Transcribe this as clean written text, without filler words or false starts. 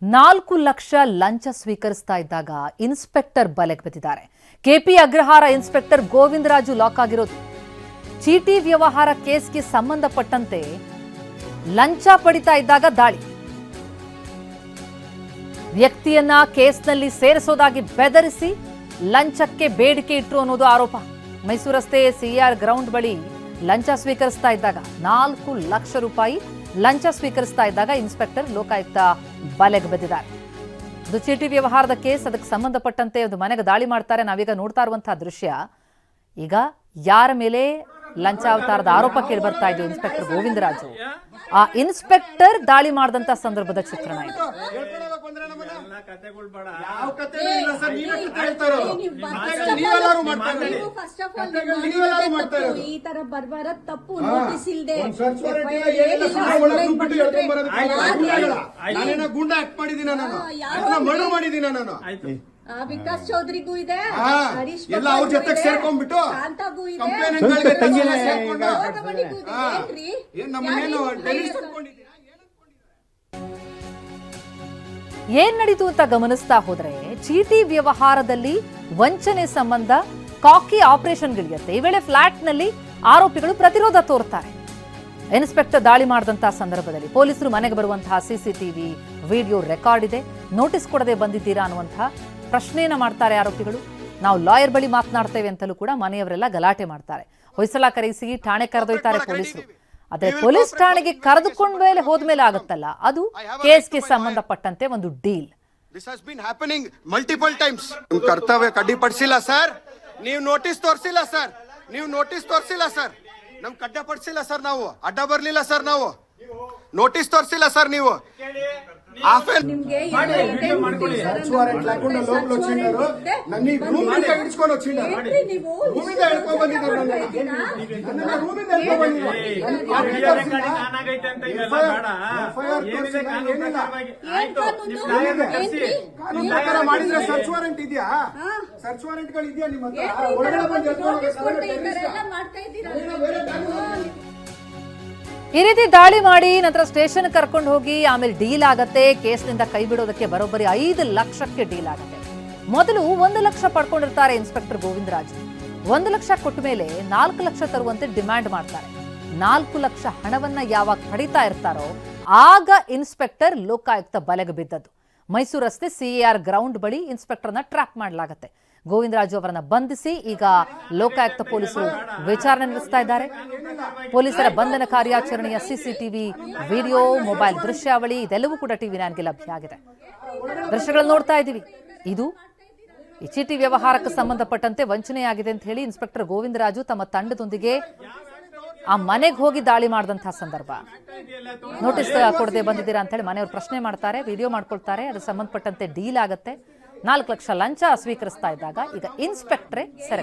4 ಲಕ್ಷ ಲಂಚ ಸ್ವೀಕರಿಸ್ತಾ ಇದ್ದಾಗ ಇನ್ಸ್ಪೆಕ್ಟರ್ ಬಲೆಗೆ ಬಿದ್ದಿದ್ದಾರೆ. ಕೆಪಿ ಅಗ್ರಹಾರ ಇನ್ಸ್ಪೆಕ್ಟರ್ ಗೋವಿಂದರಾಜು ಲಾಕ್ ಆಗಿರೋದು. ಚೀಟಿ ವ್ಯವಹಾರ ಕೇಸ್ಗೆ ಸಂಬಂಧಪಟ್ಟಂತೆ ಲಂಚ ಪಡಿತಾ ಇದ್ದಾಗ ದಾಳಿ. ವ್ಯಕ್ತಿಯನ್ನ ಕೇಸ್ನಲ್ಲಿ ಸೇರಿಸೋದಾಗಿ ಬೆದರಿಸಿ ಲಂಚಕ್ಕೆ ಬೇಡಿಕೆ ಇಟ್ಟರು ಅನ್ನೋದು ಆರೋಪ. ಮೈಸೂರು ರಸ್ತೆ ಸಿಆರ್ ಗ್ರೌಂಡ್ ಬಳಿ ಲಂಚ ಸ್ವೀಕರಿಸ್ತಾ ಇದ್ದಾಗ 4 ಲಕ್ಷ ರೂಪಾಯಿ ಲಂಚ ಸ್ವೀಕರಿಸ್ತಾ ಇದ್ದಾಗ ಇನ್ಸ್ಪೆಕ್ಟರ್ ಲೋಕಾಯುಕ್ತ ಬಲೆಗೆ ಬಿದ್ದಿದ್ದಾರೆ. ಇದು ಚೀಟಿ ವ್ಯವಹಾರದ ಕೇಸ್. ಅದಕ್ಕೆ ಸಂಬಂಧಪಟ್ಟಂತೆ ಒಂದು ಮನೆಗೆ ದಾಳಿ ಮಾಡ್ತಾರೆ. ನಾವೀಗ ನೋಡ್ತಾ ಇರುವಂತಹ ದೃಶ್ಯ. ಈಗ ಯಾರ ಮೇಲೆ ಲಂಚಾವತಾರದ ಆರೋಪ ಕೇಳಿ ಬರ್ತಾ ಇದ್ದು ಇನ್ಸ್ಪೆಕ್ಟರ್ ಗೋವಿಂದರಾಜು, ಆ ಇನ್ಸ್ಪೆಕ್ಟರ್ ದಾಳಿ ಮಾಡಿದಂತ ಸಂದರ್ಭದ ಚಿತ್ರಣ ಇದು. ಈ ತರ ಬರ್ಬಾರ ತಪ್ಪು ನೋಟಿಸ್ ಇಲ್ದೆ ಗುಂಡ ಆಕ್ಟ್ ಮಾಡಿದೀನ ನಾನು, ಮರ್ಡರ್ ಮಾಡಿದೀನ ನಾನು. ವಿಕಾಸ್ ಚೌಧರಿಗೂ ಇದೆ, ಎಲ್ಲ ಅವ್ರ ಜೊತೆಗೆ ಸೇರ್ಕೊಂಡ್ಬಿಟ್ಟು ಏನ್ ನಡೀತು ಅಂತ ಗಮನಿಸ್ತಾ ಹೋದ್ರೆ, ಚೀಟಿ ವ್ಯವಹಾರದಲ್ಲಿ ವಂಚನೆ ಸಂಬಂಧ ಕಾಕಿ ಆಪರೇಷನ್ಗಳಿರುತ್ತೆ. ಈ ವೇಳೆ ಫ್ಲಾಟ್ನಲ್ಲಿ ಆರೋಪಿಗಳು ಪ್ರತಿರೋಧ ತೋರ್ತಾರೆ. ಇನ್ಸ್ಪೆಕ್ಟರ್ ದಾಳಿ ಮಾಡಿದಂತಹ ಸಂದರ್ಭದಲ್ಲಿ ಪೊಲೀಸರು ಮನೆಗೆ ಬರುವಂತಹ ಸಿಸಿಟಿವಿ ವಿಡಿಯೋ ರೆಕಾರ್ಡ್ ಇದೆ. ನೋಟಿಸ್ ಕೊಡದೆ ಬಂದಿದ್ದೀರಾ ಅನ್ನುವಂತಹ ಪ್ರಶ್ನೆಯನ್ನ ಮಾಡ್ತಾರೆ ಆರೋಪಿಗಳು. ನಾವು ಲಾಯರ್ ಬಳಿ ಮಾತನಾಡ್ತೇವೆ ಅಂತಲೂ ಕೂಡ ಮನೆಯವರೆಲ್ಲ ಗಲಾಟೆ ಮಾಡ್ತಾರೆ. ಹೊಯ್ಸಳ ಕರೆಸಿ ಠಾಣೆ ಕರೆದೊಯ್ತಾರೆ ಪೊಲೀಸರು. ಆದ್ರೆ ಪೊಲೀಸ್ ಠಾಣೆಗೆ ಕರೆದುಕೊಂಡ ಮೇಲೆ ಹೋದ್ಮೇಲೆ ಆಗುತ್ತಲ್ಲ, ಅದು ಕೇಸ್ಗೆ ಸಂಬಂಧಪಟ್ಟಂತೆ ಒಂದು deal. This has been happening multiple times. ನಿಮ್ ಕರ್ತವ್ಯ ಕಡ್ಡಿಪಡಿಸಿಲ್ಲ ಸರ್, ನೀವು ನೋಟಿಸ್ ತೋರಿಸಿಲ್ಲ ಸರ್, ನೀವು ನೋಟಿಸ್ ತೋರಿಸಿಲ್ಲ ಸರ್, ನಮ್ ಕಡ್ಡಪಡಿಸಿಲ್ಲ ಸರ್, ನಾವು ಅಡ್ಡ ಬರ್ಲಿಲ್ಲ ಸರ್, ನಾವು ನೋಟಿಸ್ ತೋರಿಸಿಲ್ಲ ಸರ್. ನೀವು ಮಾಡಿದ್ರೆ ಸರ್ಚ್ ವಾರೆಂಟ್ ಇದೆಯಾ? ಸರ್ಚ್ ವಾರೆಂಟ್ ಗಳಿದೆಯಾ ನಿಮ್ಮ ಈ ರೀತಿ ದಾಳಿ ಮಾಡಿ ನಂತರ ಸ್ಟೇಷನ್ ಕರ್ಕೊಂಡು ಹೋಗಿ ಆಮೇಲೆ ಡೀಲ್ ಆಗತ್ತೆ. ಕೇಸ್ನಿಂದ ಕೈ ಬಿಡೋದಕ್ಕೆ ಬರೋಬ್ಬರಿ 5 ಲಕ್ಷಕ್ಕೆ ಡೀಲ್ ಆಗುತ್ತೆ. ಮೊದಲು 1 ಲಕ್ಷ ಪಡ್ಕೊಂಡಿರ್ತಾರೆ ಇನ್ಸ್ಪೆಕ್ಟರ್ ಗೋವಿಂದರಾಜ್. 1 ಲಕ್ಷ ಕೊಟ್ಟ ಮೇಲೆ 4 ಲಕ್ಷ ತರುವಂತೆ ಡಿಮ್ಯಾಂಡ್ ಮಾಡ್ತಾರೆ. 4 ಲಕ್ಷ ಹಣವನ್ನ ಯಾವಾಗ ಪಡಿತಾ ಇರ್ತಾರೋ ಆಗ ಇನ್ಸ್ಪೆಕ್ಟರ್ ಲೋಕಾಯುಕ್ತ ಬಲೆಗೆ ಬಿದ್ದದ್ದು. ಮೈಸೂರು ರಸ್ತೆ ಸಿಆರ್ ಗ್ರೌಂಡ್ ಬಳಿ ಇನ್ಸ್ಪೆಕ್ಟರ್ನ ಟ್ರ್ಯಾಪ್ ಮಾಡಲಾಗುತ್ತೆ. ಗೋವಿಂದರಾಜು ಅವರನ್ನ ಬಂಧಿಸಿ ಈಗ ಲೋಕಾಯುಕ್ತ ಪೊಲೀಸರು ವಿಚಾರಣೆ ನಡೆಸ್ತಾ ಇದ್ದಾರೆ. ಪೊಲೀಸರ ಬಂಧನ ಕಾರ್ಯಾಚರಣೆಯ ಸಿಸಿಟಿವಿ ವಿಡಿಯೋ, ಮೊಬೈಲ್ ದೃಶ್ಯಾವಳಿ ಇದೆಲ್ಲವೂ ಕೂಡ ಟಿವಿ9ಗೆ ಲಭ್ಯ ಆಗಿದೆ. ದೃಶ್ಯಗಳನ್ನು ನೋಡ್ತಾ ಇದ್ದೀವಿ. ಇದು ಈ ಚೀಟಿ ವ್ಯವಹಾರಕ್ಕೆ ಸಂಬಂಧಪಟ್ಟಂತೆ ವಂಚನೆಯಾಗಿದೆ ಅಂತ ಹೇಳಿ ಇನ್ಸ್ಪೆಕ್ಟರ್ ಗೋವಿಂದರಾಜು ತಮ್ಮ ತಂಡದೊಂದಿಗೆ ಆ ಮನೆಗೆ ಹೋಗಿ ದಾಳಿ ಮಾಡಿದಂತಹ ಸಂದರ್ಭ. ನೋಟಿಸ್ ಕೊಡದೆ ಬಂದಿದ್ದೀರಾ ಅಂತ ಹೇಳಿ ಮನೆಯವರು ಪ್ರಶ್ನೆ ಮಾಡ್ತಾರೆ, ವಿಡಿಯೋ ಮಾಡ್ಕೊಳ್ತಾರೆ. ಅದು ಸಂಬಂಧಪಟ್ಟಂತೆ ಡೀಲ್ ಆಗತ್ತೆ. 4 ಲಕ್ಷ ಲಂಚ ಸ್ವೀಕರಿಸ್ತಾ ಇದ್ದಾಗ ಈಗ ಇನ್ಸ್ಪೆಕ್ಟ್ರೇ ಸೆರೆ.